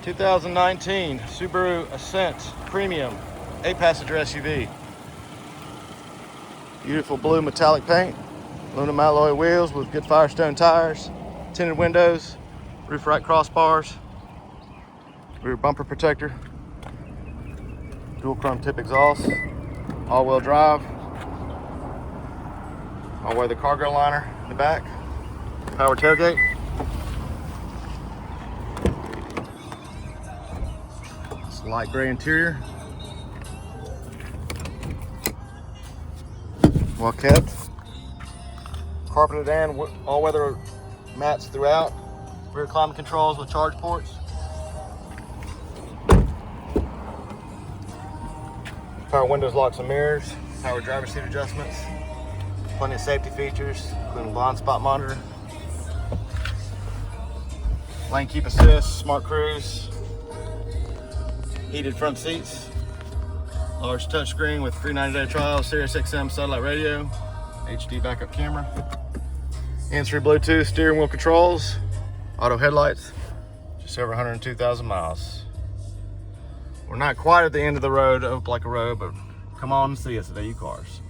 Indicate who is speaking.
Speaker 1: 2019 Subaru Ascent Premium 8-passenger SUV. Beautiful blue metallic paint, aluminum alloy wheels with good Firestone tires, tinted windows, roof rack crossbars, rear bumper protector, dual chrome tip exhaust, all-wheel drive, all-weather cargo liner in the back, power tailgate. It's light gray interior, well kept, carpeted and all-weather mats throughout, rear climate controls with charge ports, power windows, locks and mirrors, power driver seat adjustments, plenty of safety features, including blind spot monitor, lane keep assist, smart cruise, heated front seats, large touchscreen with free 90-day trial, Sirius XM satellite radio, HD backup camera, hands-free Bluetooth, steering wheel controls, auto headlights, just over 102,000 miles. We're not quite at the end of the road, Oak like a road, but come on and see us at AU Cars.